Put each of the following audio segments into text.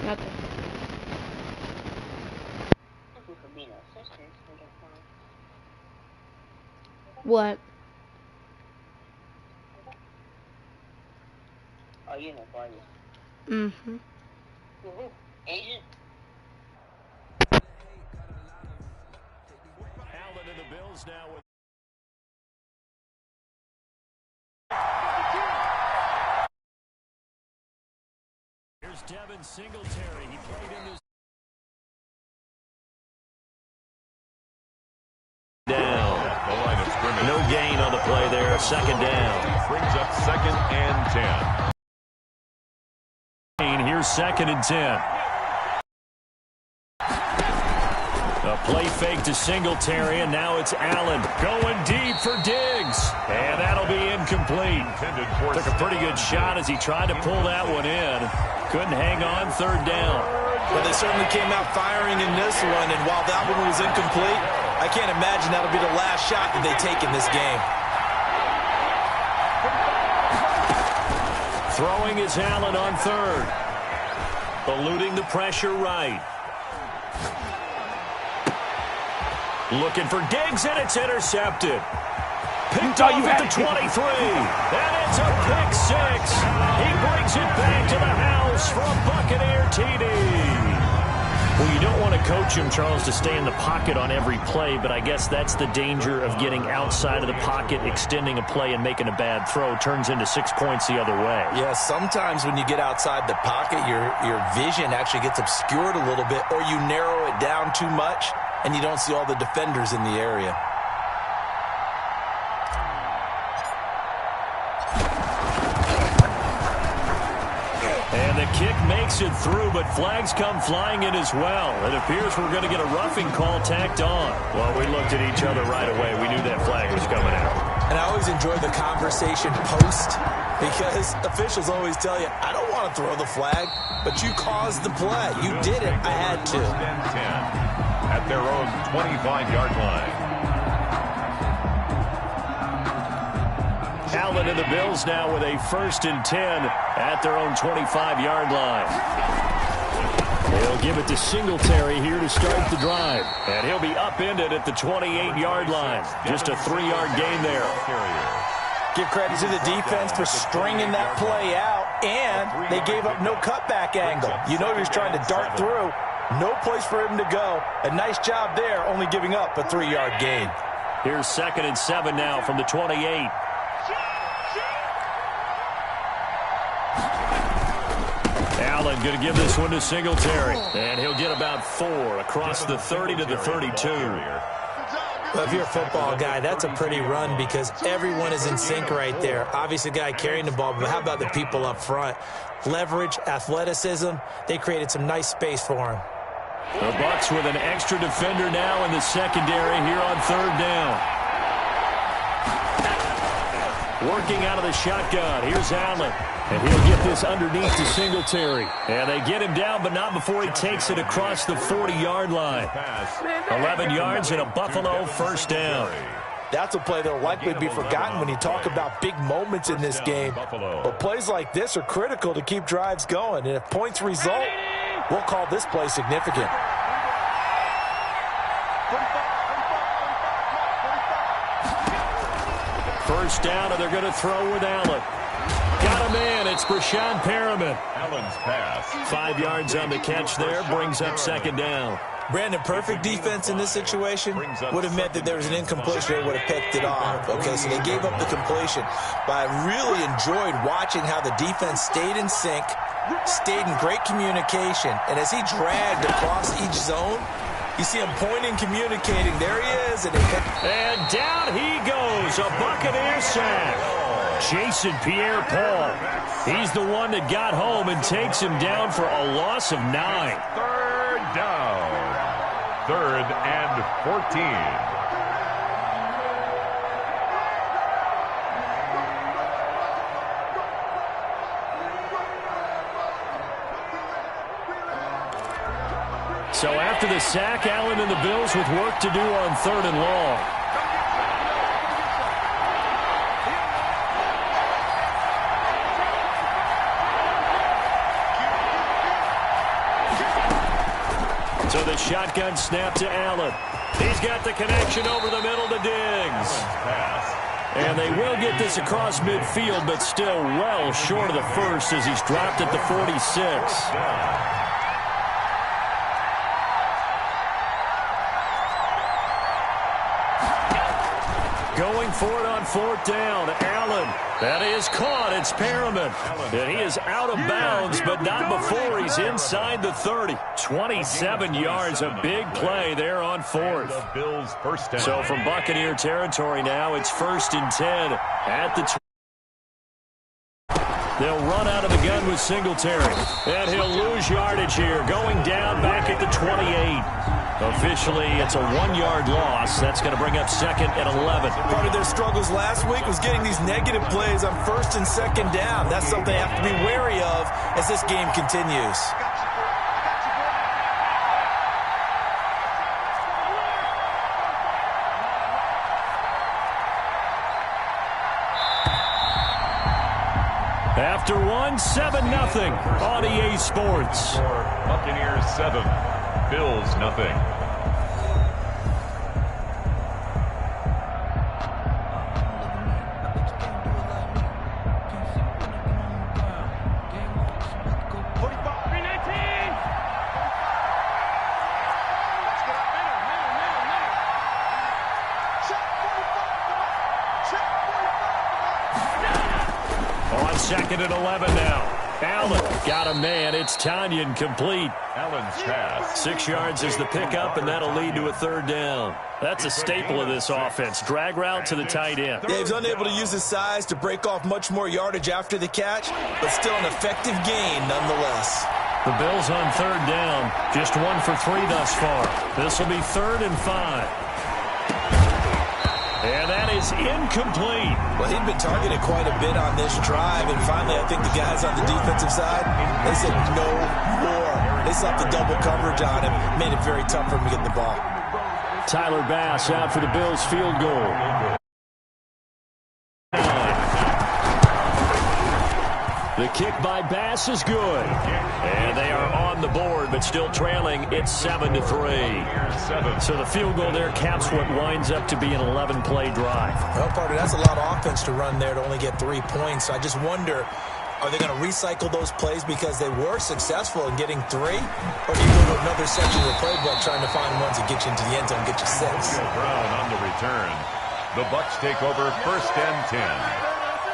Nothing. What? Oh, you know, are you? Mm-hmm. Agent? Allen and the Bills now with here's Devin Singletary. He played in this down. The line of scrimmage. No gain on the play there. Second down. Brings up 2nd and 10. Here's 2nd and 10. A play fake to Singletary, and now it's Allen going deep for Diggs. And that'll be incomplete. Took a pretty good shot as he tried to pull that one in. Couldn't hang on. 3rd down. Well, they certainly came out firing in this one, and while that one was incomplete, I can't imagine that'll be the last shot that they take in this game. Throwing is Allen on 3rd. Eluding the pressure right. Looking for Diggs, and it's intercepted. Picked off at the 23. And it's a pick 6. He brings it back to the house for a Buccaneer TD. Well, you don't want to coach him, Charles, to stay in the pocket on every play, but I guess that's the danger of getting outside of the pocket, extending a play, and making a bad throw. Turns into 6 points the other way. Yeah, sometimes when you get outside the pocket, your vision actually gets obscured a little bit, or you narrow it down too much, and you don't see all the defenders in the area. And the kick makes it through, but flags come flying in as well. It appears we're going to get a roughing call tacked on. Well, we looked at each other right away. We knew that flag was coming out. And I always enjoy the conversation post, because officials always tell you, I don't want to throw the flag, but you caused the play. You did it. I had to. 1st and 10 at their own 25-yard line. Allen and the Bills now with a 1st and 10 at their own 25-yard line. They'll give it to Singletary here to start the drive. And he'll be upended at the 28-yard line. Just a 3-yard gain there. Give credit to the defense for stringing that play out, and they gave up no cutback angle. You know he was trying to dart through. No place for him to go. A nice job there, only giving up a 3-yard gain. Here's 2nd and 7 now from the 28. Allen going to give this one to Singletary. And he'll get about 4 across the 30 to the 32. Well, if you're a football guy, that's a pretty run because everyone is in sync right there. Obviously, the guy carrying the ball, but how about the people up front? Leverage, athleticism, they created some nice space for him. The Bucs with an extra defender now in the secondary here on 3rd down. Working out of the shotgun. Here's Allen. And he'll get this underneath to Singletary. And they get him down, but not before he takes it across the 40-yard line. 11 yards and a Buffalo 1st down. That's a play that will likely be forgotten when you talk about big moments in this game. But plays like this are critical to keep drives going. And if points result, we'll call this play significant. First down, and they're going to throw with Allen. Got him in. It's Brashad Perriman. Allen's pass. 5 yards on the catch there. Brings up 2nd down. Brandon, perfect defense in this situation would have meant that there was an incompletion. They would have picked it off. Okay, so they gave up the completion. But I really enjoyed watching how the defense stayed in sync, stayed in great communication. And as he dragged across each zone, you see him pointing, communicating. There he is. And down he goes. A Buccaneer sack. Jason Pierre-Paul. He's the one that got home and takes him down for a loss of 9. 3rd down. 3rd and 14. So after the sack, Allen and the Bills with work to do on 3rd and long. So the shotgun snap to Allen. He's got the connection over the middle to Diggs. And they will get this across midfield, but still well short of the first as he's dropped at the 46. Going for it on fourth down. Allen. That is caught. It's Perriman. And he is out of bounds, but not before he's inside the 30. 27 yards. A big play there on fourth. So from Buccaneer territory now, it's 1st and 10 at the 20. They'll run out of the gun with Singletary. And he'll lose yardage here. Going down back at the 28. Officially, it's a 1-yard loss. That's going to bring up 2nd and 11. Part of their struggles last week was getting these negative plays on 1st and 2nd down. That's something they have to be wary of as this game continues. After one, 7-0 on EA Sports. Buccaneers 7, Bills nothing. On 2nd and 11 now. Allen got a man. It's Tanyan complete. Allen's pass. 6 yards is the pickup, and that'll lead to a 3rd down. That's a staple of this offense. Drag route to the tight end. Yeah, he's unable to use his size to break off much more yardage after the catch, but still an effective gain nonetheless. The Bills on 3rd down. Just 1 for 3 thus far. This will be 3rd and 5. And that is incomplete. Well, he'd been targeted quite a bit on this drive, and finally I think the guys on the defensive side, they said no more. They slapped the double coverage on him, made it very tough for him to get the ball. Tyler Bass out for the Bills field goal. The kick by Bass is good. And they are on the board, but still trailing. It's 7-3. So the field goal there caps what winds up to be an 11-play drive. Well, partner, that's a lot of offense to run there to only get 3 points. So I just wonder, are they going to recycle those plays because they were successful in getting 3? Or do you go to another section of the playbook trying to find ones that get you into the end zone and get you 6? Brown on the return. The Bucs take over 1st and 10.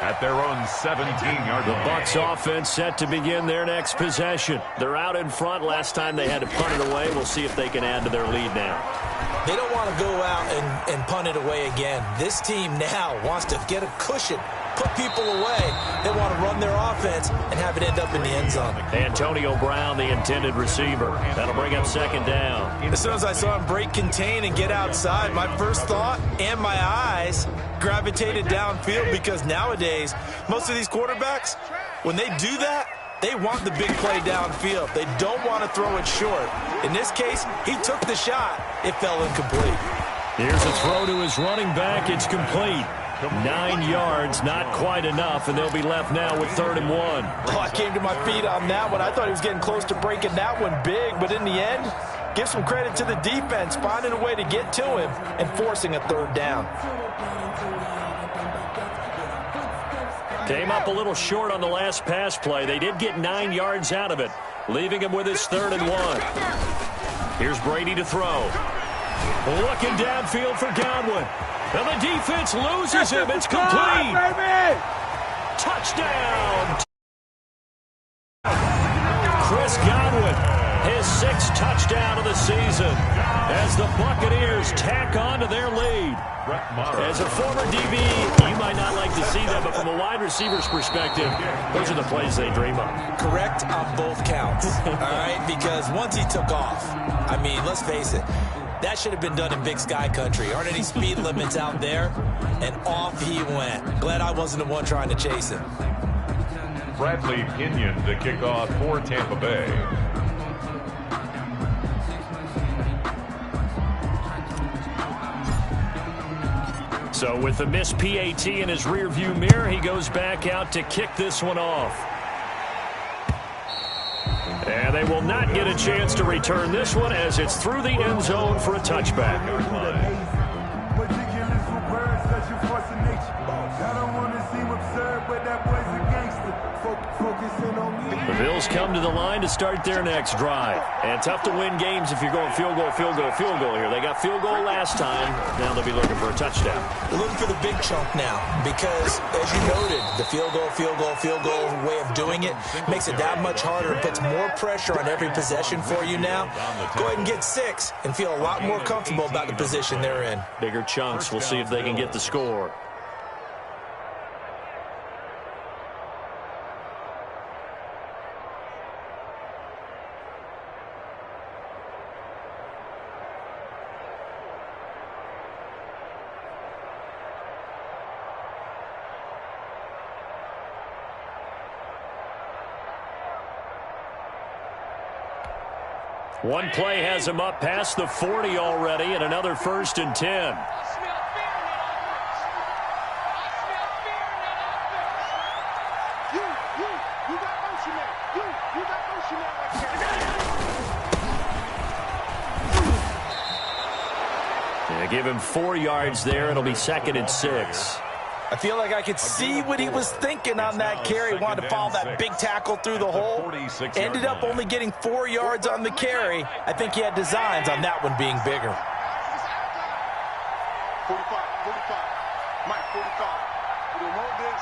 At their own 17-yard The line. Bucs offense set to begin their next possession. They're out in front. Last time they had to punt it away. We'll see if they can add to their lead now. They don't want to go out and punt it away again. This team now wants to get a cushion, put people away. They want to run their offense and have it end up in the end zone. Antonio Brown, the intended receiver. That'll bring up 2nd down. As soon as I saw him break contain and get outside, my first thought and my eyes gravitated downfield, because nowadays, most of these quarterbacks, when they do that, they want the big play downfield. They don't want to throw it short. In this case, he took the shot. It fell incomplete. Here's a throw to his running back. It's complete. 9 yards, not quite enough, and they'll be left now with 3rd and 1. Oh, I came to my feet on that one. I thought he was getting close to breaking that one big, but in the end, give some credit to the defense, finding a way to get to him and forcing a 3rd down. Came up a little short on the last pass play. They did get 9 yards out of it, leaving him with his 3rd and 1. Here's Brady to throw. Looking downfield for Gotw. And the defense loses him. It's complete. Touchdown. Chris Gotw, his 6th touchdown of the season, as the Buccaneers tack on to their lead. As a former DB, you might not like to see that, but from a wide receiver's perspective, those are the plays they dream of. Correct on both counts, all right? Because once he took off, I mean, let's face it, that should have been done in Big Sky country. Aren't any speed limits out there? And off he went. Glad I wasn't the one trying to chase him. Bradley Pinion to kick off for Tampa Bay. So with the missed PAT in his rearview mirror, he goes back out to kick this one off. And And they will not get a chance to return this one as it's through the end zone for a touchback. The Bills come to the line to start their next drive. And tough to win games if you're going field goal, field goal, field goal here. They got field goal last time. Now they'll be looking for a touchdown. They're looking for the big chunk now because, as you noted, the field goal, field goal, field goal way of doing it makes it that much harder. It puts more pressure on every possession for you now. Go ahead and get 6 and feel a lot more comfortable about the position they're in. Bigger chunks. We'll see if they can get the score. One play has him up past the 40 already, and another 1st and 10. Yeah, give him 4 yards there. It'll be 2nd and 6. I feel like I could see what he was thinking on that carry. Wanted to follow that big tackle through the hole. Ended up only getting 4 yards on the carry. I think he had designs on that one being bigger. 45, 45. Mike, 45. We don't hold this.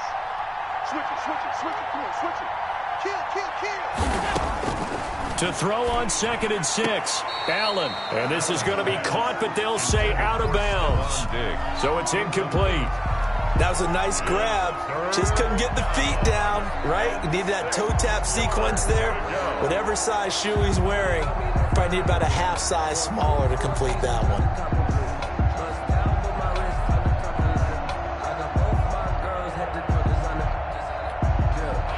Switch it, switch it, switch it. Come on, switch it. Kill, kill, kill. To throw on 2nd and 6. Allen. And this is going to be caught, but they'll say out of bounds. So it's incomplete. That was a nice grab. Just couldn't get the feet down, right? You needed that toe tap sequence there. Whatever size shoe he's wearing, probably need about a half size smaller to complete that one.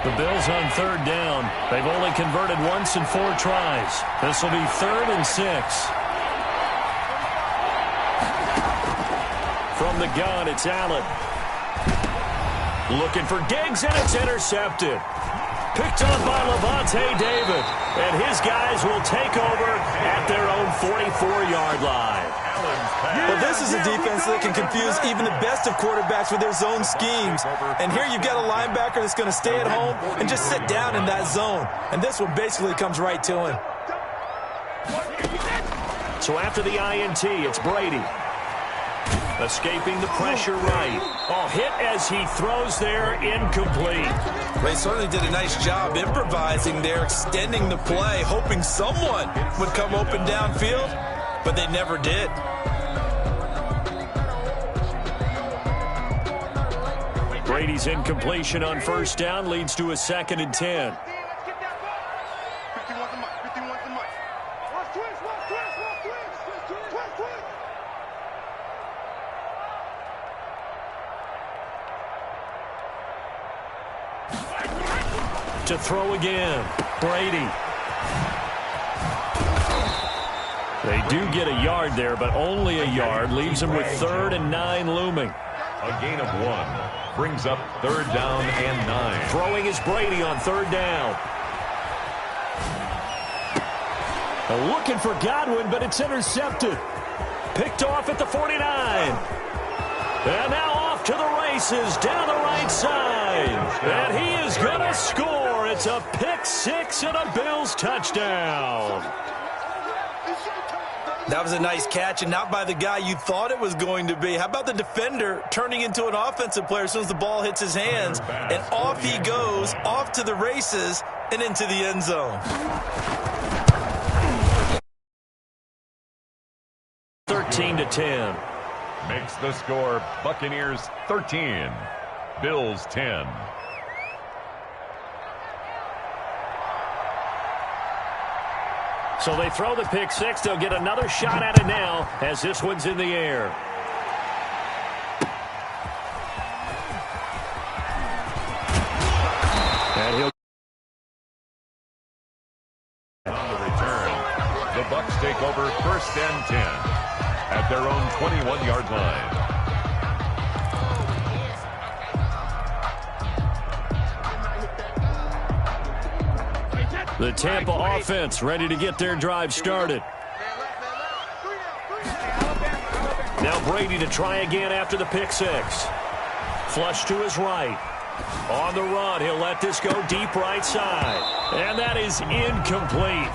The Bills on 3rd down. They've only converted once in 4 tries. This will be 3rd and 6. From the gun, it's Allen. Looking for Diggs, and it's intercepted. Picked up by Levante David. And his guys will take over at their own 44-yard line. Well, this is a defense that can confuse even the best of quarterbacks with their zone schemes. And here you've got a linebacker that's going to stay at home and just sit down in that zone. And this one basically comes right to him. So after the INT, it's Brady. Escaping the pressure right. Oh, hit as he throws there, incomplete. They certainly did a nice job improvising there, extending the play, hoping someone would come open downfield, but they never did. Brady's incompletion on 1st down leads to a 2nd and 10. To throw again, Brady. They do get a yard there, but only a yard. Leaves them with 3rd and 9 looming. A gain of 1 brings up 3rd down and 9. Throwing is Brady on 3rd down. Looking for Godwin, but it's intercepted. Picked off at the 49. And now off to the races down the right side. And he is going to score. It's a pick 6 and a Bills touchdown. That was a nice catch, and not by the guy you thought it was going to be. How about the defender turning into an offensive player as soon as the ball hits his hands? And off he goes, off to the races, and into the end zone. 13-10. Makes the score Buccaneers 13, Bills 10. So they throw the pick 6. They'll get another shot at it now as this one's in the air. And he'll on the return, the Bucs take over 1st and 10 at their own 21-yard line. The Tampa offense ready to get their drive started. Now Brady to try again after the pick six. Flush to his right. On the run, he'll let this go deep right side. And that is incomplete.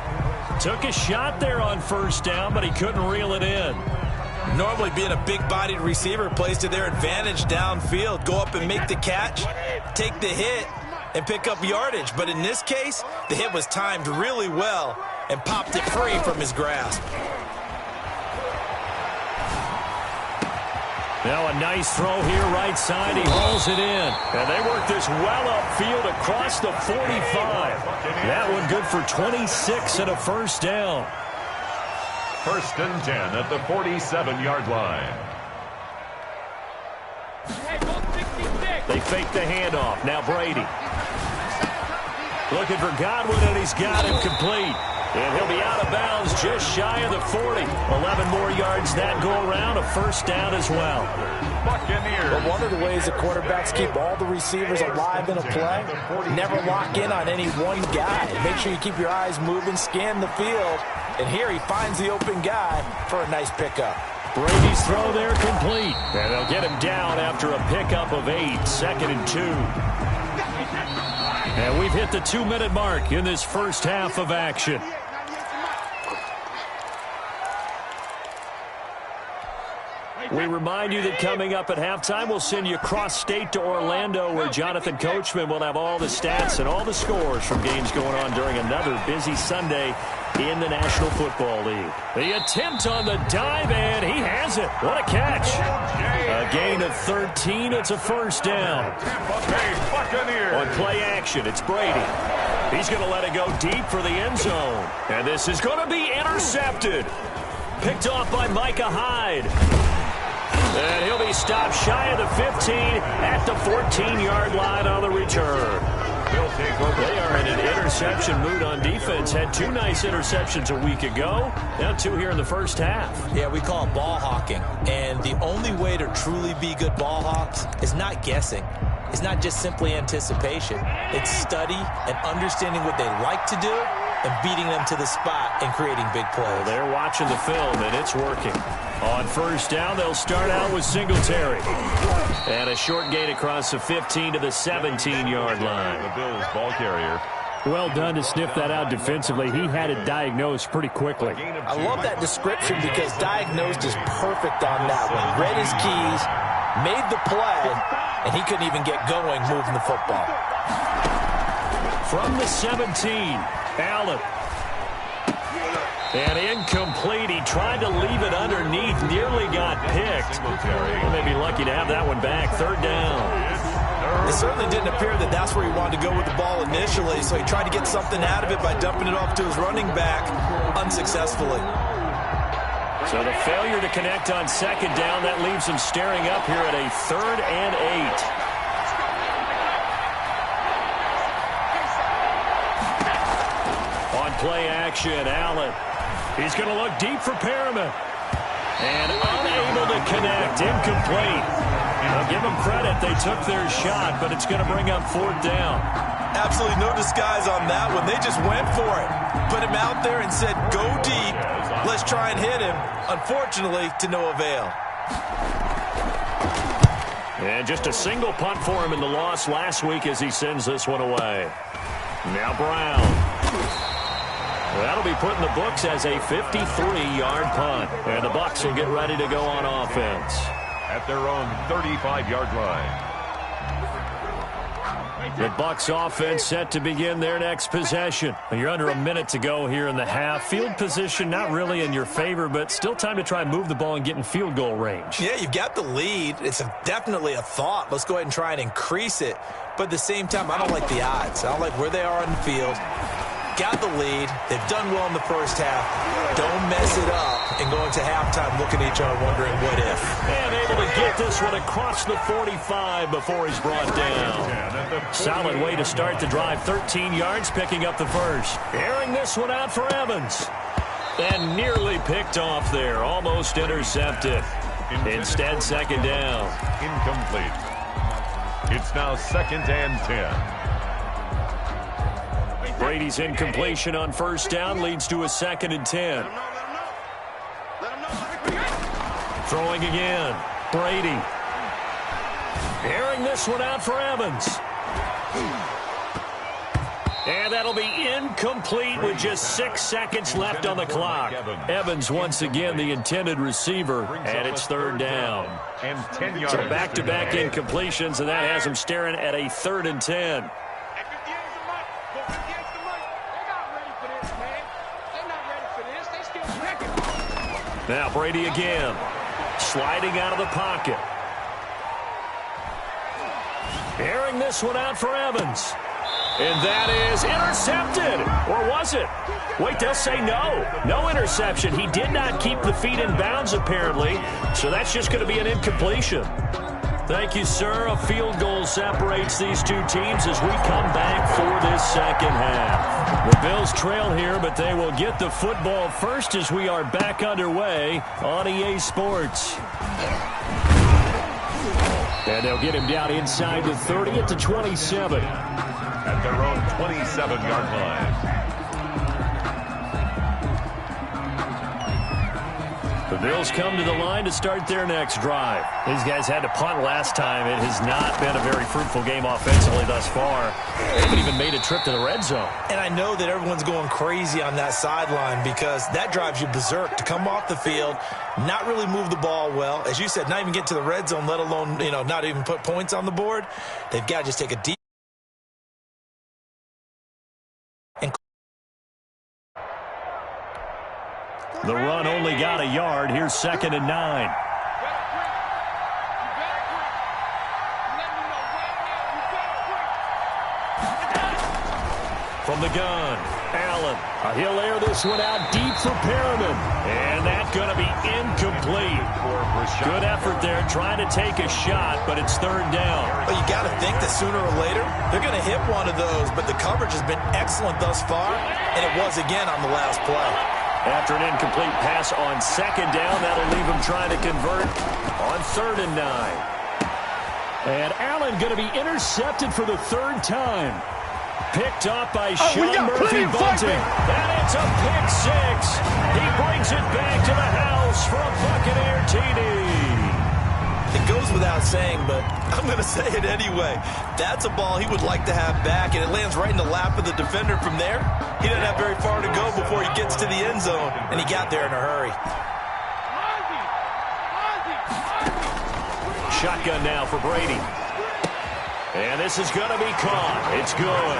Took a shot there on first down, but he couldn't reel it in. Normally being a big-bodied receiver plays to their advantage downfield. Go up and make the catch, take the hit, and pick up yardage. But in this case, the hit was timed really well and popped it free from his grasp. Now a nice throw here right side. He hauls it in. And they work this well upfield across the 45. That one good for 26 and a first down. 1st and 10 at the 47-yard line. They fake the handoff. Now Brady. Looking for Godwin, and he's got him complete. And he'll be out of bounds just shy of the 40. 11 more yards that go around. A first down as well. Buccaneers. But one of the ways the quarterbacks keep all the receivers alive in a play, never lock in on any one guy. Make sure you keep your eyes moving, scan the field. And here he finds the open guy for a nice pickup. Brady's throw there complete. And they'll get him down after a pickup of 8. 2nd and 2. And we've hit the 2-minute mark in this first half of action. We remind you that coming up at halftime, we'll send you cross-state to Orlando, where Jonathan Coachman will have all the stats and all the scores from games going on during another busy Sunday in the National Football League. The attempt on the dive, and he has it. What a catch. A gain of 13. It's a first down. On play action, it's Brady. He's going to let it go deep for the end zone. And this is going to be intercepted. Picked off by Micah Hyde. And he'll be stopped shy of the 15 at the 14-yard line on the return. They are in an interception mood on defense. Had 2 nice interceptions a week ago. Now 2 here in the first half. Yeah, we call it ball hawking. And the only way to truly be good ball hawks is not guessing. It's not just simply anticipation. It's study and understanding what they like to do and beating them to the spot and creating big plays. Well, they're watching the film, and it's working. On first down, they'll start out with Singletary. And a short gain across the 15 to the 17-yard line. The Bills ball carrier. Well done to sniff that out defensively. He had it diagnosed pretty quickly. I love that description because diagnosed is perfect on that one. Read his keys, made the play, and he couldn't even get going moving the football. From the 17, Allen. And incomplete. He tried to leave it underneath. Nearly got picked. He may be lucky to have that one back. 3rd down. It certainly didn't appear that that's where he wanted to go with the ball initially, so he tried to get something out of it by dumping it off to his running back unsuccessfully. So the failure to connect on 2nd down, that leaves him staring up here at a 3rd and 8. On play action, Allen. He's going to look deep for Perriman. And unable to connect. Incomplete. I'll give them credit. They took their shot, but it's going to bring up 4th down. Absolutely no disguise on that one. They just went for it. Put him out there and said, go deep. Let's try and hit him. Unfortunately, to no avail. And just a single punt for him in the loss last week as he sends this one away. Now Brown. That'll be put in the books as a 53-yard punt. And the Bucs will get ready to go on offense. At their own 35-yard line. The Bucs offense set to begin their next possession. You're under a minute to go here in the half. Field position not really in your favor, but still time to try and move the ball and get in field goal range. Yeah, you've got the lead. It's definitely a thought. Let's go ahead and try and increase it. But at the same time, I don't like the odds. I don't like where they are on the field. Got the lead. They've done well in the first half. Don't mess it up and go into halftime looking at each other wondering what if. And able to get this one across the 45 before he's brought down. Solid way to start the drive. 13 yards, picking up the first. Airing this one out for Evans. And nearly picked off there. Almost intercepted. Instead, 2nd down. Incomplete. It's now 2nd and 10. Brady's incompletion on first down leads to a 2nd and 10. Throwing again. Brady. Airing this one out for Evans. And that'll be incomplete with just 6 seconds left on the clock. Evans once again the intended receiver, and it's 3rd down. So back-to-back incompletions, and that has him staring at a 3rd and 10. Now Brady again, sliding out of the pocket. Airing this one out for Evans. And that is intercepted. Or was it? Wait, they'll say no. No interception. He did not keep the feet in bounds, apparently. So that's just going to be an incompletion. Thank you, sir. A field goal separates these two teams as we come back for this second half. The Bills trail here, but they will get the football first as we are back underway on EA Sports. And they'll get him down inside the 30 at the 27. At their own 27-yard line. The Bills come to the line to start their next drive. These guys had to punt last time. It has not been a very fruitful game offensively thus far. They haven't even made a trip to the red zone. And I know that everyone's going crazy on that sideline because that drives you berserk to come off the field, not really move the ball well. As you said, not even get to the red zone, let alone, not even put points on the board. They've got to just take a deep. The run only got a yard. Here's 2nd and 9. From the gun, Allen. He'll air this one out deep for Perriman. And that's going to be incomplete. Good effort there trying to take a shot, but it's 3rd down. Well, you got to think that sooner or later they're going to hit one of those, but the coverage has been excellent thus far, and it was again on the last play. After an incomplete pass on 2nd down, that'll leave him trying to convert on 3rd and 9. And Allen going to be intercepted for the 3rd time. Picked off by Sean Murphy-Bunting. And it's a pick 6. He brings it back to the house for a Buccaneer TD. It goes without saying, but I'm going to say it anyway. That's a ball he would like to have back, and it lands right in the lap of the defender from there. He doesn't have very far to go before he gets to the end zone, and he got there in a hurry. Shotgun now for Brady. And this is going to be caught. It's good.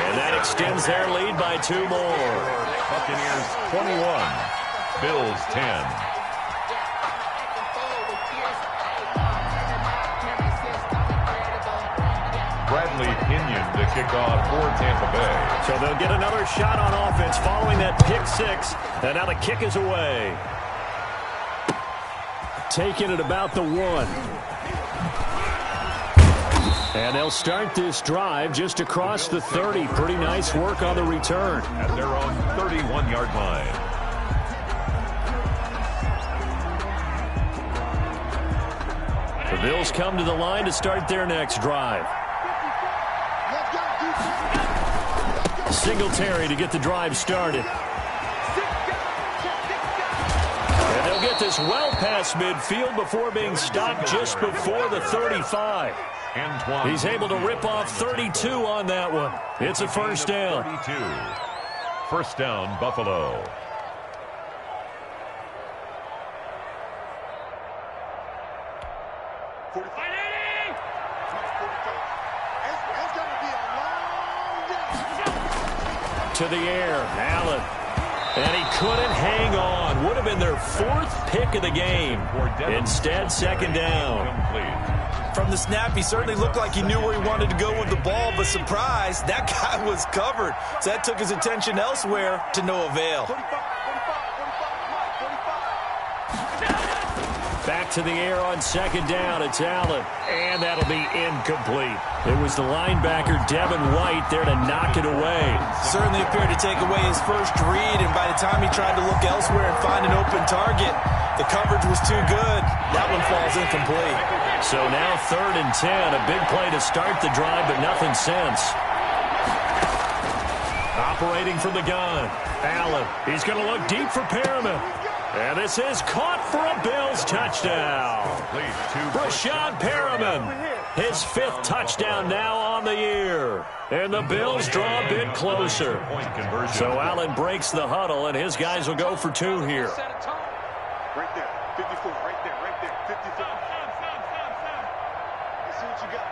And that extends their lead by 2 more. Buccaneers 21, Bills 10. Bradley Pinion to kick off for Tampa Bay. So they'll get another shot on offense following that pick 6. And now the kick is away. Taking it about the 1. And they'll start this drive just across the 30. Pretty nice work on the return. At their own 31-yard line. The Bills come to the line to start their next drive. Singletary to get the drive started. And they'll get this well past midfield before being stopped just before the 35. He's able to rip off 32 on that one. It's a 1st down. 32. 1st down, Buffalo. To the air, Allen. And he couldn't hang on. Would have been their 4th pick of the game. Instead, 2nd down. From the snap, he certainly looked like he knew where he wanted to go with the ball, but surprise, that guy was covered. So that took his attention elsewhere to no avail. Back to the air on 2nd down. It's Allen. And that'll be incomplete. It was the linebacker, Devin White, there to knock it away. Certainly appeared to take away his first read, and by the time he tried to look elsewhere and find an open target, the coverage was too good. That one falls incomplete. So now 3rd and 10. A big play to start the drive, but nothing since. operating from the gun. Allen, he's going to look deep for Perriman. And this is caught for a Bills touchdown. Brashad Perriman, his 5th touchdown now on the year. And the Bills draw a bit closer. So Allen breaks the huddle, and his guys will go for 2 here. Right there, 54, right there, 54. Let's see what you got.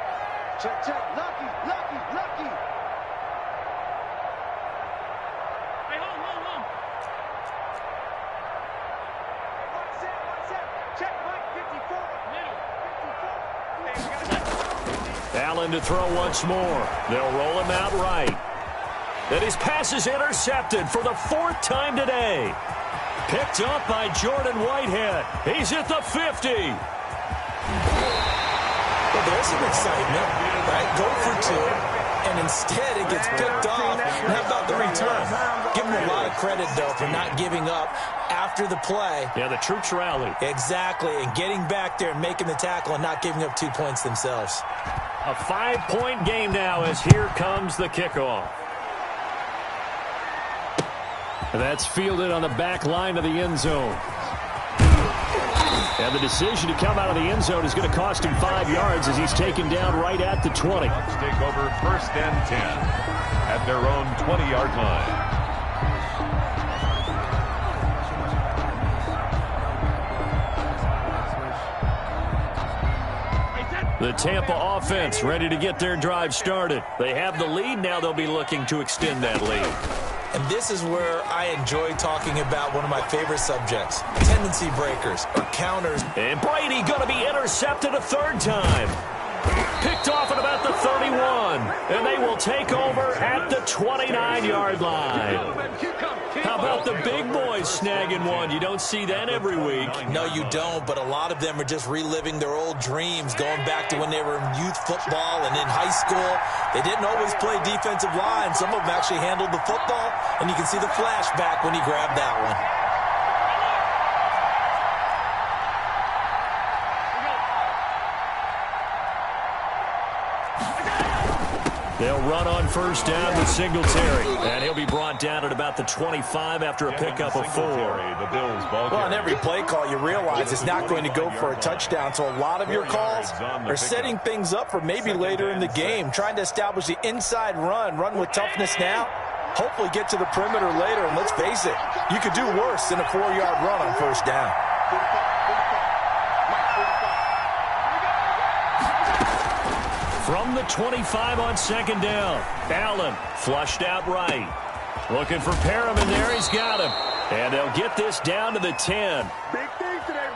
Check. Lucky. Hey, hold. What's that? Check, Mike, 54. Allen to throw once more. They'll roll him out right. And his pass is intercepted for the 4th time today. Picked up by Jordan Whitehead. He's at the 50. Well, there's some excitement, right? Go for 2, and instead it gets picked off. And how about the return? Give him a lot of credit, though, for not giving up after the play. Yeah, the troops rallied. Exactly, and getting back there and making the tackle and not giving up 2 points themselves. A 5-point game now as here comes the kickoff. And that's fielded on the back line of the end zone. And the decision to come out of the end zone is going to cost him 5 yards as he's taken down right at the 20. Bucks take over 1st and 10 at their own 20-yard line. The Tampa offense ready to get their drive started. They have the lead. Now they'll be looking to extend that lead. And this is where I enjoy talking about one of my favorite subjects, tendency breakers or counters. And Brady going to be intercepted a 3rd time. Picked off at about the 31. And they will take over at the 29-yard line. How about the big boys snagging one? You don't see that every week. No, you don't, but a lot of them are just reliving their old dreams, going back to when they were in youth football and in high school. They didn't always play defensive line. Some of them actually handled the football, and you can see the flashback when he grabbed that one. They'll run on 1st down with Singletary. And he'll be brought down at about the 25 after a pickup of 4. Well, on every play call, you realize it's not going to go for a touchdown. So a lot of your calls are setting things up for maybe later in the game, trying to establish the inside run with toughness now, hopefully get to the perimeter later. And let's face it, you could do worse than a 4-yard run on 1st down. From the 25 on 2nd down, Allen flushed out right. Looking for Perriman there. He's got him. And they'll get this down to the 10.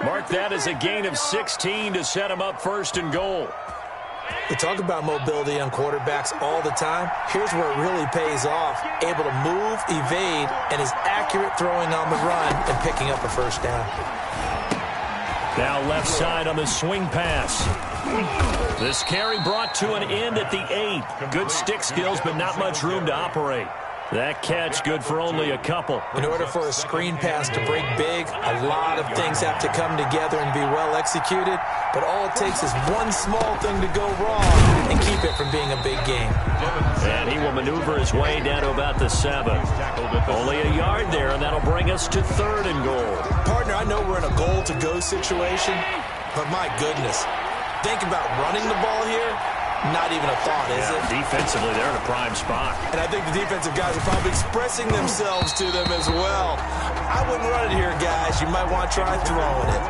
Mark that as a gain of 16 to set him up 1st and goal. We talk about mobility on quarterbacks all the time. Here's where it really pays off. Able to move, evade, and is accurate throwing on the run and picking up a 1st down. Now left side on the swing pass. This carry brought to an end at the 8. Good stick skills, but not much room to operate. That catch good for only a couple. In order for a screen pass to break big, a lot of things have to come together and be well executed. But all it takes is one small thing to go wrong and keep it from being a big game. And he will maneuver his way down to about the 7. Only a yard there, and that'll bring us to 3rd and goal. Partner, I know we're in a goal-to-go situation, but my goodness, think about running the ball here. Not even a thought, is it? Defensively, they're in a prime spot. And I think the defensive guys are probably expressing themselves to them as well. I wouldn't run it here, guys. You might want to try throwing it.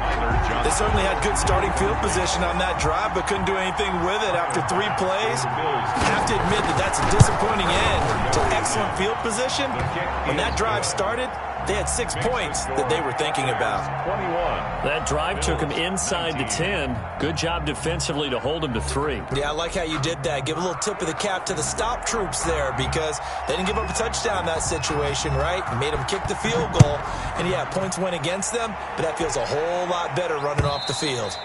They certainly had good starting field position on that drive, but couldn't do anything with it after 3 plays. Have to admit that that's a disappointing end to excellent field position. When that drive started, they had 6 points that they were thinking about. That drive took him inside the 10. Good job defensively to hold him to 3. Yeah, I like how you did that. Give a little tip of the cap to the stop troops there because they didn't give up a touchdown in that situation, right? Made them kick the field goal. And, yeah, points went against them, but that feels a whole lot better running off the field.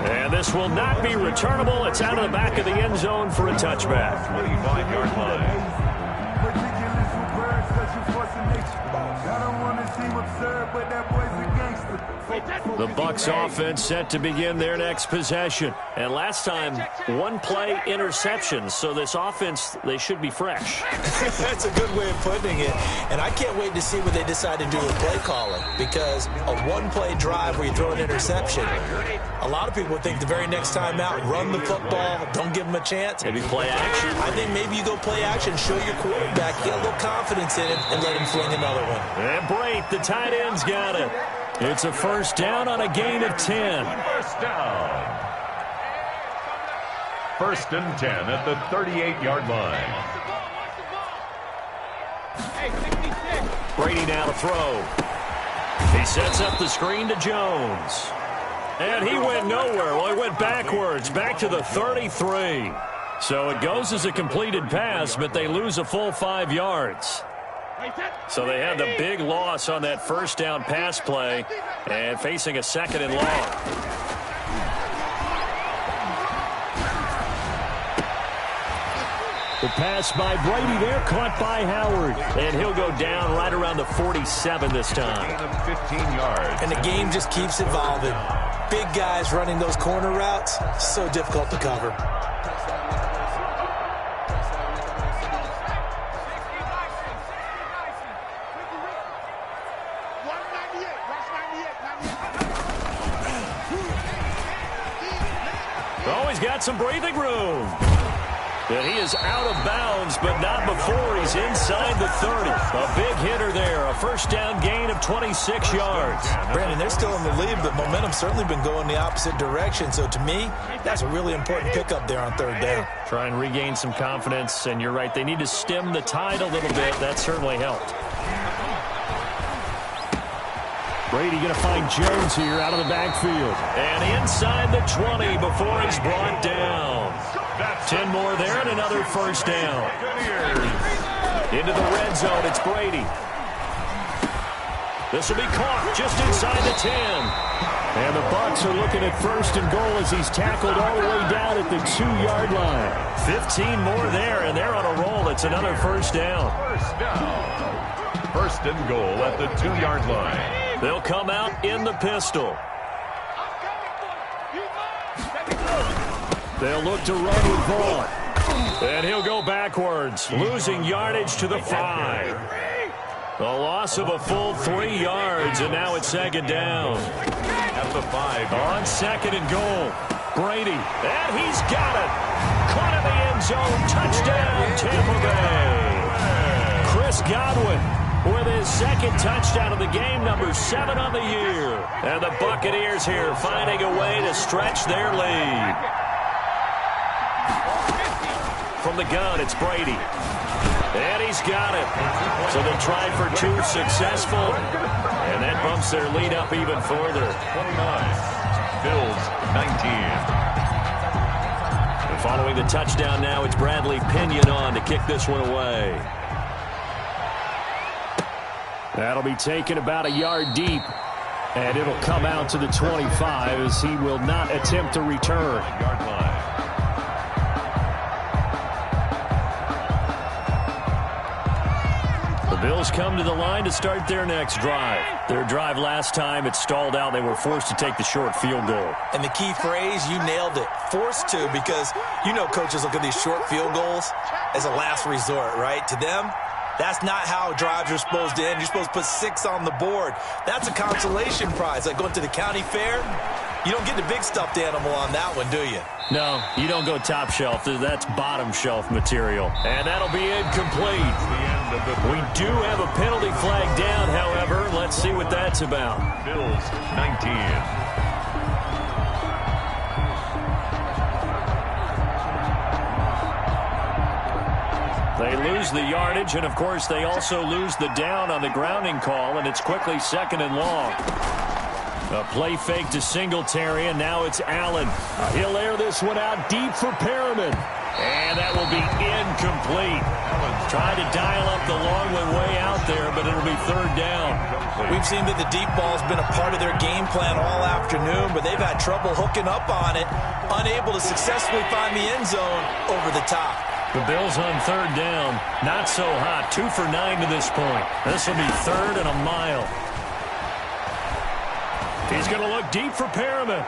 And this will not be returnable. It's out of the back of the end zone for a touchback. 25-yard line. I don't want to seem absurd, but that boy's a gangster. The Bucs offense set to begin their next possession. And last time, one play interception. So this offense, they should be fresh. That's a good way of putting it. And I can't wait to see what they decide to do with play calling, because a one-play drive where you throw an interception, a lot of people would think the very next time out, run the football, don't give them a chance. Maybe play action. I think maybe you go play action, show your quarterback, get a little confidence in him, and let him fling another one. And Brate, the tight end's got it. It's a first down on a gain of 10. First down. First and 10 at the 38-yard line. Brady now to throw. He sets up the screen to Jones. And he went nowhere. Well, he went backwards, back to the 33. So it goes as a completed pass, but they lose a full 5 yards. So they had the big loss on that first down pass play and facing a second and long. The pass by Brady there, caught by Howard. And he'll go down right around the 47 this time. Gain of 15 yards. And the game just keeps evolving. Big guys running those corner routes, so difficult to cover. Oh, he's got some breathing room. And he is out of bounds, but not before he's inside the 30. A big hitter there, a first down gain of 26 yards. Brandon, they're still in the lead, but momentum's certainly been going the opposite direction. So to me, that's a really important pickup there on third down. Try and regain some confidence, and you're right, they need to stem the tide a little bit. That certainly helped. Brady going to find Jones here out of the backfield. And inside the 20 before he's brought down. 10 more there and another first down. Into the red zone, it's Brady. This will be caught just inside the 10. And the Bucs are looking at first and goal as he's tackled all the way down at the 2-yard line. 15 more there, and they're on a roll. It's another first down. First down. First and goal at the 2-yard line. They'll come out in the pistol. They'll look to run with Vaughn. And he'll go backwards, losing yardage to the 5. A loss of a full 3 yards, and now it's second down. At the 5. On second and goal, Brady. And he's got it. Caught in the end zone. Touchdown, Tampa Bay. Chris Gotw with his second touchdown of the game, number 7 on the year. And the Buccaneers here finding a way to stretch their lead. From the gun, it's Brady. And he's got it. So they tried for 2 successful. And that bumps their lead up even further. 29. Bills 19. And following the touchdown now, it's Bradley Pinion on to kick this one away. That'll be taken about a yard deep. And it'll come out to the 25 as he will not attempt to return. Yard line. Bills come to the line to start their next drive. Their drive last time, it stalled out. They were forced to take the short field goal. And the key phrase, you nailed it. Forced to, because you know coaches look at these short field goals as a last resort, right? To them, that's not how drives are supposed to end. You're supposed to put 6 on the board. That's a consolation prize. Like going to the county fair, you don't get the big stuffed animal on that one, do you? No, you don't go top shelf. That's bottom shelf material. And that'll be incomplete. We do have a penalty flag down, however. Let's see what that's about. Bills 19. They lose the yardage, and of course they also lose the down on the grounding call, and it's quickly second and long. A play fake to Singletary, and now it's Allen. He'll air this one out deep for Perriman. And that will be incomplete. Tried to dial up the long one way out there, but it'll be third down. We've seen that the deep ball's been a part of their game plan all afternoon, but they've had trouble hooking up on it, unable to successfully find the end zone over the top. The Bills on third down, not so hot. 2 for 9 to this point. This will be third and a mile. He's going to look deep for Perriman.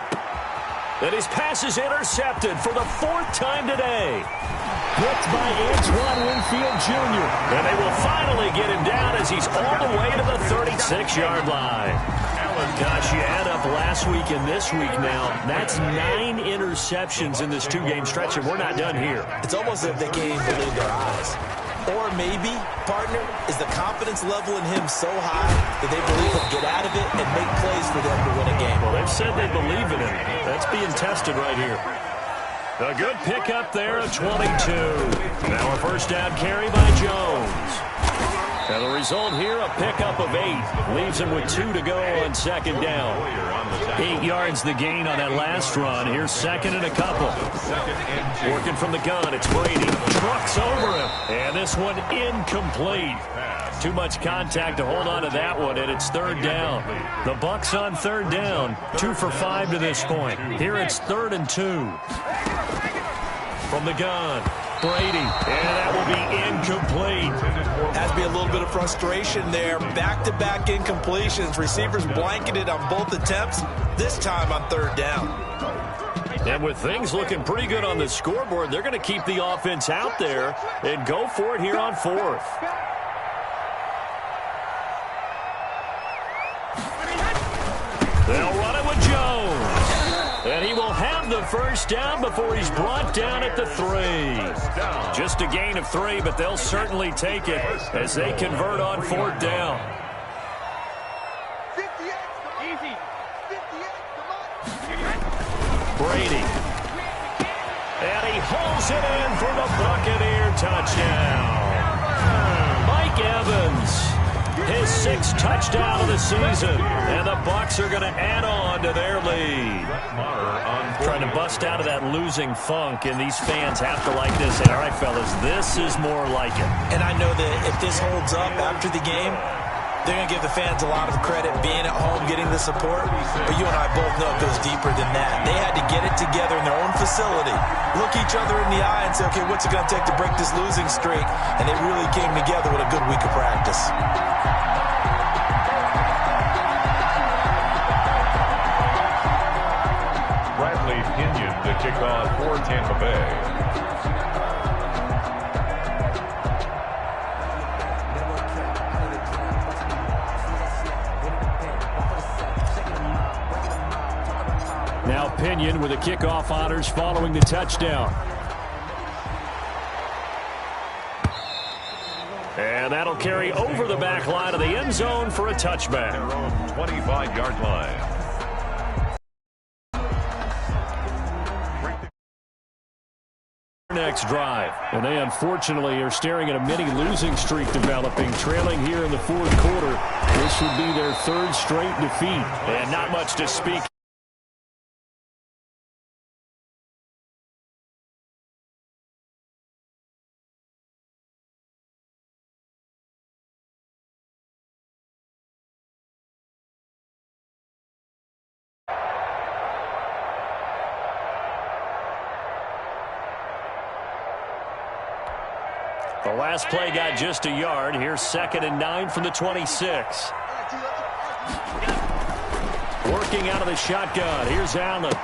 And his pass is intercepted for the 4th time today. Picked by Antoine Winfield Jr. And they will finally get him down as he's all the way to the 36-yard line. Gosh, you add up last week and this week now. That's 9 interceptions in this 2-game stretch, and we're not done here. It's almost as if they can't even believe their eyes. Or maybe, partner, is the confidence level in him so high that they believe he'll get out of it and make plays for them to win a game. Well, they've said they believe in him. That's being tested right here. A good pickup there at 22. Now a first down carry by Jones. And the result here, a pickup of 8. Leaves him with 2 to go on second down. 8 yards the gain on that last run. Here's second and a couple. Working from the gun, it's Brady. Trucks over him. And this one incomplete. Too much contact to hold on to that one, and it's third down. The Bucs on third down. 2 for 5 to this point. Here it's 3rd and 2. From the gun, Brady, and that will be incomplete. Has to be a little bit of frustration there. Back-to-back incompletions. Receivers blanketed on both attempts, this time on third down. And with things looking pretty good on the scoreboard, they're going to keep the offense out there and go for it here on 4th. They'll run it with Jones. And he will have the first down before he's brought down at the 3. Just a gain of 3, but they'll certainly take it as they convert on 4th down. 58. Easy. 58. Come on. Brady. And he holds it in for the Buccaneer touchdown. Mike Evans. His 6th touchdown of the season. And the Bucs are going to add on to their lead. Trying to bust out of that losing funk, and these fans have to like this. And all right, fellas, this is more like it. And I know that if this holds up after the game, they're going to give the fans a lot of credit being at home, getting the support. But you and I both know it goes deeper than that. They had to get it together in their own facility, look each other in the eye and say, okay, what's it going to take to break this losing streak? And they really came together with a good week of practice. Pinion to kick off for Tampa Bay. Now Pinion with the kickoff honors following the touchdown. And that'll carry over the back line of the end zone for a touchback. Their own 25-yard line. Next drive, and they unfortunately are staring at a mini losing streak developing, trailing here in the 4th quarter. This would be their 3rd straight defeat, and not much to speak. The last play got just a yard. Here's 2nd and 9 from the 26. Working out of the shotgun. Here's Allen.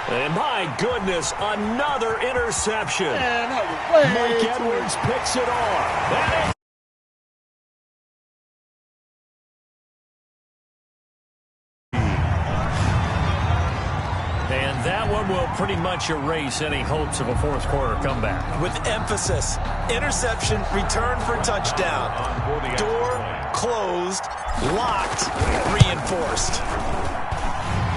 And my goodness, another interception. Mike Edwards picks it off. And that one will pretty much erase any hopes of a 4th quarter comeback. With emphasis, interception, return for touchdown. Door closed, locked, reinforced.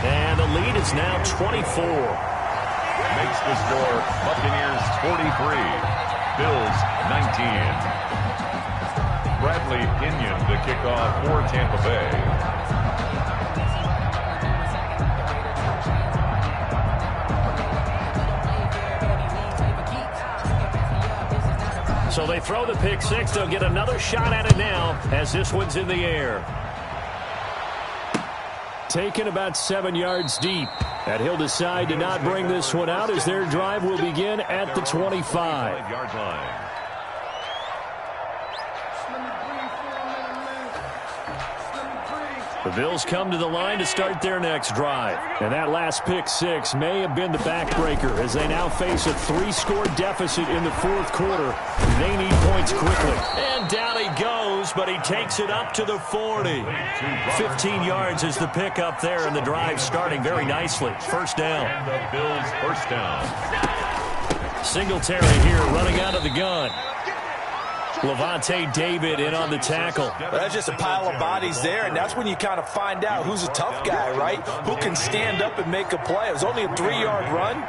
And the lead is now 24. Makes the score Buccaneers 43, Bills 19. Bradley Pinion to kick off for Tampa Bay. So they throw the pick 6. They'll get another shot at it now as this one's in the air. Taken about 7 yards deep. And he'll decide to not bring this one out as their drive will begin at the 25-yard line. The Bills come to the line to start their next drive. And that last pick six may have been the backbreaker as they now face a 3-score deficit in the fourth quarter. They need points quickly. And down he goes, but he takes it up to the 40. 15 yards is the pickup there, and the drive starting very nicely. First down. And the Bills first down. Singletary here running out of the gun. Levante David in on the tackle. That's just a pile of bodies there, and that's when you kind of find out who's a tough guy, right? Who can stand up and make a play. It was only a 3-yard run,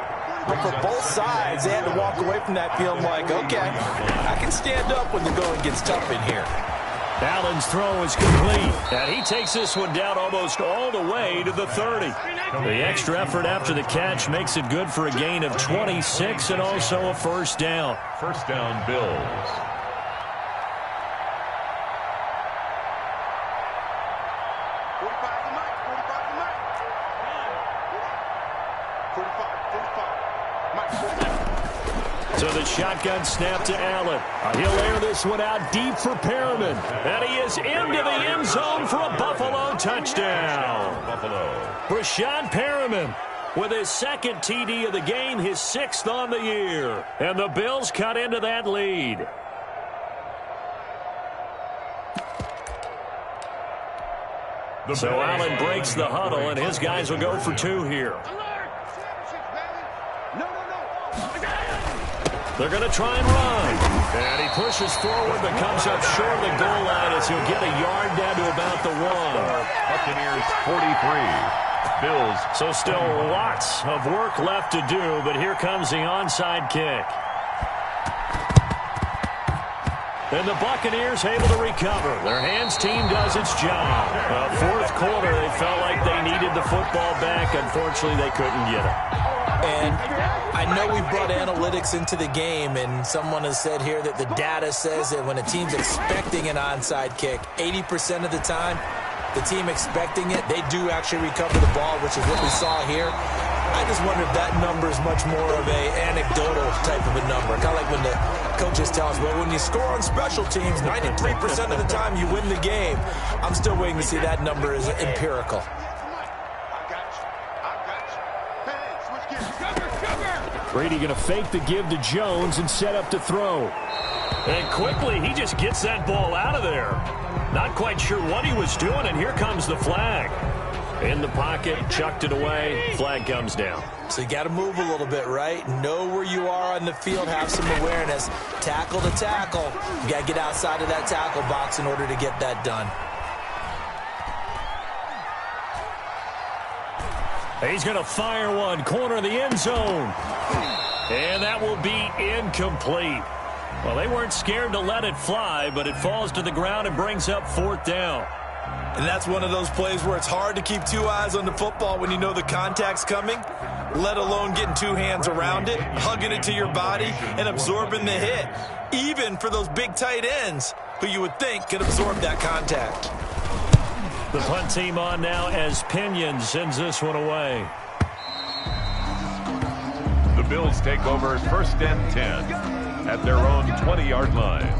but for both sides, they had to walk away from that feeling like, okay, I can stand up when the going gets tough in here. Allen's throw is complete, and he takes this one down almost all the way to the 30. The extra effort after the catch makes it good for a gain of 26 and also a first down. First down, Bills. 45. So the shotgun snap to Allen. He'll air this one out deep for Perriman. And he is into the end zone for a Buffalo touchdown. Brashad Perriman with his second TD of the game, his 6th on the year. And the Bills cut into that lead. So Allen breaks the huddle, and his guys will go for 2 here. They're going to try and run. And he pushes forward but comes up short of the goal line as he'll get a yard down to about the 1. Buccaneers 43. Bills. So still lots of work left to do, but here comes the onside kick. And the Buccaneers able to recover. Their hands team does its job. Fourth quarter, they felt like they needed the football back. Unfortunately, they couldn't get it. And I know we brought analytics into the game, and someone has said here that the data says that when a team's expecting an onside kick, 80% of the time, the team expecting it, they do actually recover the ball, which is what we saw here. I just wonder if that number is much more of a anecdotal type of a number. Kind of like when the coaches tell us, well, when you score on special teams, 93% of the time you win the game. I'm still waiting to see that number is empirical. Brady going to fake the give to Jones and set up to throw. And quickly, he just gets that ball out of there. Not quite sure what he was doing, and here comes the flag. In the pocket, chucked it away, flag comes down. So you got to move a little bit, right? Know where you are on the field, have some awareness. Tackle to tackle. You got to get outside of that tackle box in order to get that done. He's going to fire one, corner of the end zone. And that will be incomplete. Well, they weren't scared to let it fly, but it falls to the ground and brings up 4th down. And that's one of those plays where it's hard to keep 2 eyes on the football when you know the contact's coming, let alone getting 2 hands around it, hugging it to your body, and absorbing the hit, even for those big tight ends who you would think could absorb that contact. The punt team on now as Pinion sends this one away. The Bills take over 1st and 10 at their own 20-yard line.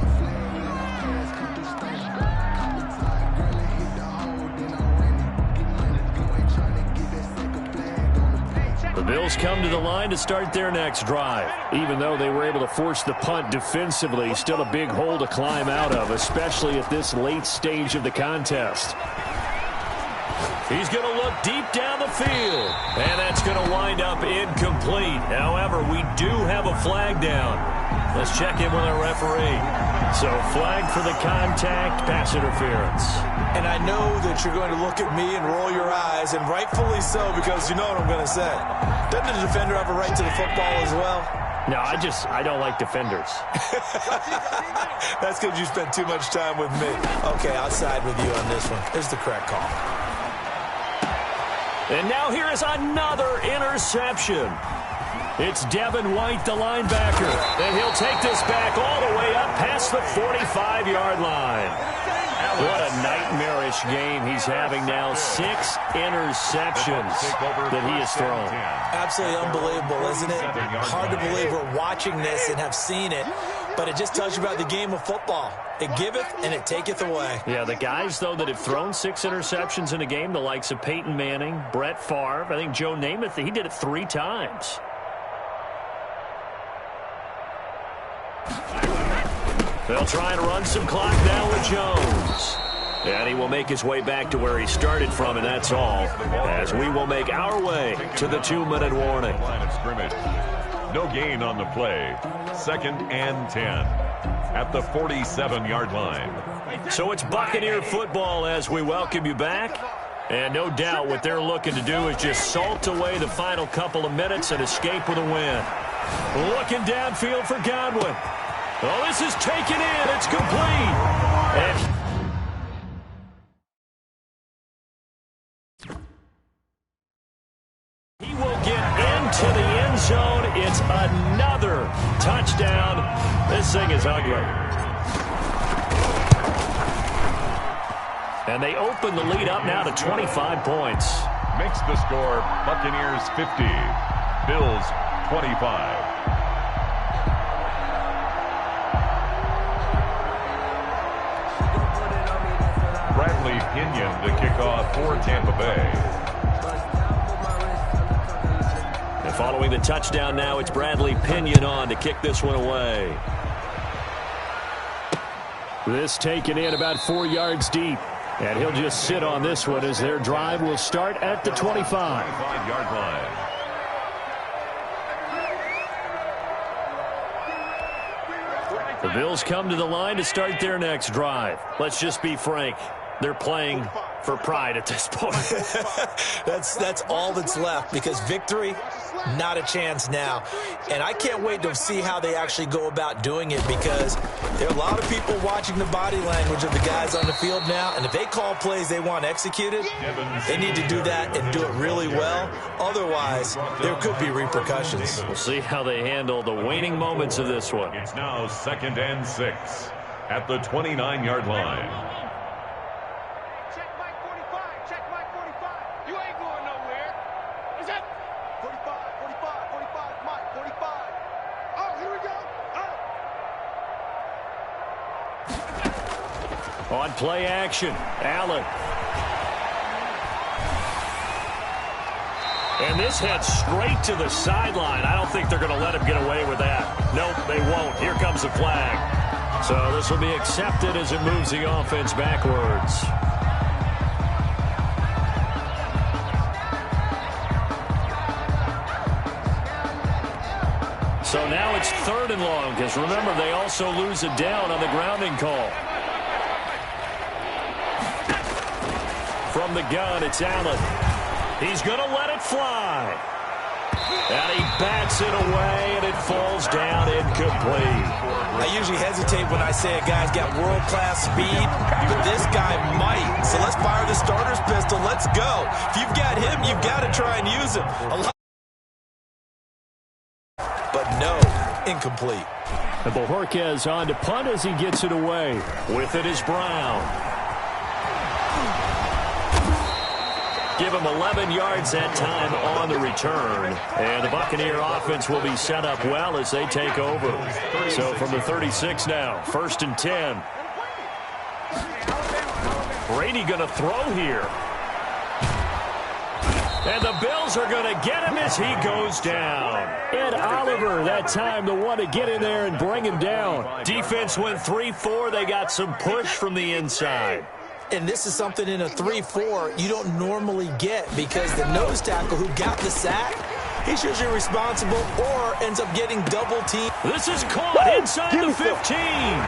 The Bills come to the line to start their next drive. Even though they were able to force the punt defensively, still a big hole to climb out of, especially at this late stage of the contest. He's going to look deep down the field, and that's going to wind up incomplete. However, we do have a flag down. Let's check in with our referee. So, flag for the contact, pass interference. And I know that you're going to look at me and roll your eyes, and rightfully so, because you know what I'm going to say. Doesn't the defender have a right to the football as well? No, I don't like defenders. That's because you spent too much time with me. Okay, I'll side with you on this one. Here's the correct call. And now here is another interception. It's Devin White, the linebacker. And he'll take this back all the way up past the 45-yard line. What a nightmarish game he's having now. 6 interceptions that he has thrown. Absolutely unbelievable, isn't it? Hard to believe we're watching this and have seen it. but it just tells you about the game of football. It giveth and it taketh away. Yeah, the guys, though, that have thrown 6 interceptions in a game, the likes of Peyton Manning, Brett Favre, I think Joe Namath, he did it 3 times. They'll try and run some clock now with Jones. And he will make his way back to where he started from, and that's all, as we will make our way to the 2-minute warning. Line of scrimmage. No gain on the play. 2nd and 10 at the 47-yard line. So it's Buccaneer football as we welcome you back. And no doubt what they're looking to do is just salt away the final couple of minutes and escape with a win. Looking downfield for Godwin. Oh, this is taken in. It's complete. And he will get into the end zone. It's another touchdown. This thing is ugly. And they open the lead up now to 25 points. Makes the score Buccaneers 50, Bills 25. Bradley Pinion to kick off for Tampa Bay. And following the touchdown now, it's Bradley Pinion on to kick this one away. This taken in about 4 yards deep. And he'll just sit on this one as their drive will start at the 25. 25-yard line. The Bills come to the line to start their next drive. Let's just be frank. They're playing for pride at this point. That's all that's left, because victory, not a chance now. And I can't wait to see how they actually go about doing it, because there are a lot of people watching the body language of the guys on the field now, and if they call plays they want executed, they need to do that and do it really well. Otherwise, there could be repercussions. We'll see how they handle the waning moments of this one. It's now 2nd and 6 at the 29-yard line. Check Mike 45. Check Mike 45. You ain't going nowhere. Is that 45, 45, 45, Mike, 45. Oh, here we go. Oh. On play action, Allen. And this heads straight to the sideline. I don't think they're going to let him get away with that. Nope, they won't. Here comes the flag. So this will be accepted as it moves the offense backwards. So now it's 3rd and long, because remember, they also lose it down on the grounding call. From the gun, it's Allen. He's going to let it fly. And he bats it away, and it falls down incomplete. I usually hesitate when I say a guy's got world-class speed, but this guy might. So let's fire the starter's pistol. Let's go. If you've got him, you've got to try and use him. But no, incomplete. And Bojorquez on to punt as he gets it away. With it is Brown. Give him 11 yards that time on the return. And the Buccaneer offense will be set up well as they take over. So from the 36 now, 1st and 10. Brady going to throw here. And the Bills are going to get him as he goes down. Ed Oliver, that time, the one to get in there and bring him down. Defense went 3-4. They got some push from the inside. And this is something in a 3-4 you don't normally get, because the nose tackle who got the sack, he's usually responsible or ends up getting double teamed. This is caught inside the 15.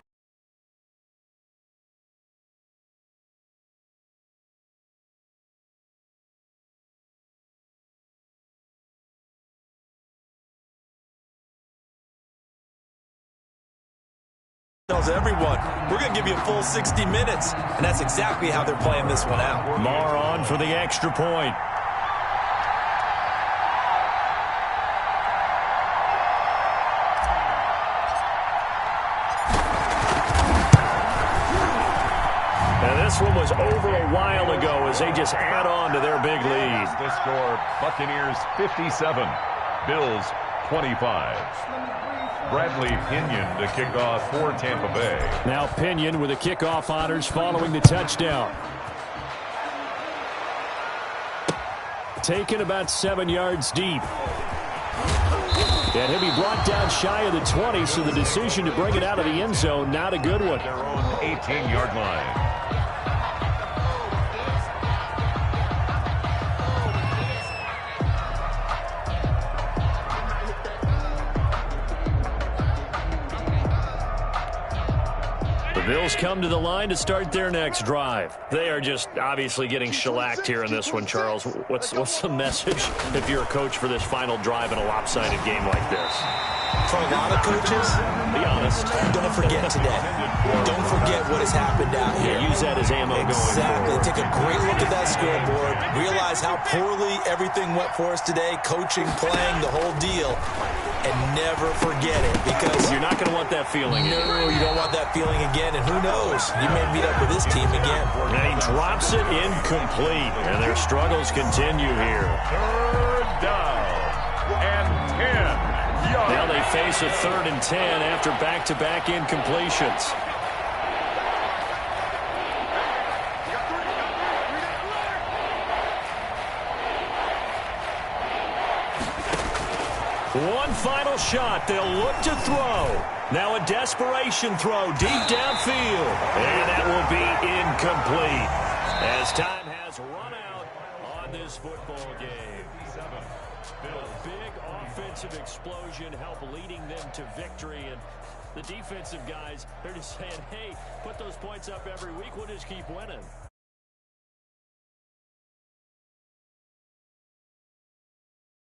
Tells everyone, we're going to give you a full 60 minutes, and that's exactly how they're playing this one out. Marr on for the extra point. And this one was over a while ago as they just add on to their big lead. The score, Buccaneers 57, Bills 25. Bradley Pinion to kick off for Tampa Bay. Now Pinion with the kickoff honors following the touchdown. Taken about 7 yards deep. And he'll be brought down shy of the 20, so the decision to bring it out of the end zone, not a good one. Their own 18-yard line. The Bills come to the line to start their next drive. They are just obviously getting shellacked here in this one, Charles. What's the message if you're a coach for this final drive in a lopsided game like this? For a lot of coaches, Be honest. don't forget today. Don't forget what has happened out here. Use that as ammo going Exactly. forward. Take a great look at that scoreboard. Realize how poorly everything went for us today. Coaching, playing, the whole deal. And never forget it, because You're not going to want that feeling. no, you don't want that feeling again. And who knows? You may meet up with this team again. And he drops it incomplete. And their struggles continue here. Third down and 10 yards. Now they face a 3rd and 10 after back-to-back incompletions. One final shot. They'll look to throw. Now a desperation throw deep downfield. And that will be incomplete as time has run out on this football game. A big offensive explosion help leading them to victory. And the defensive guys, they're just saying, hey, put those points up every week. We'll just keep winning.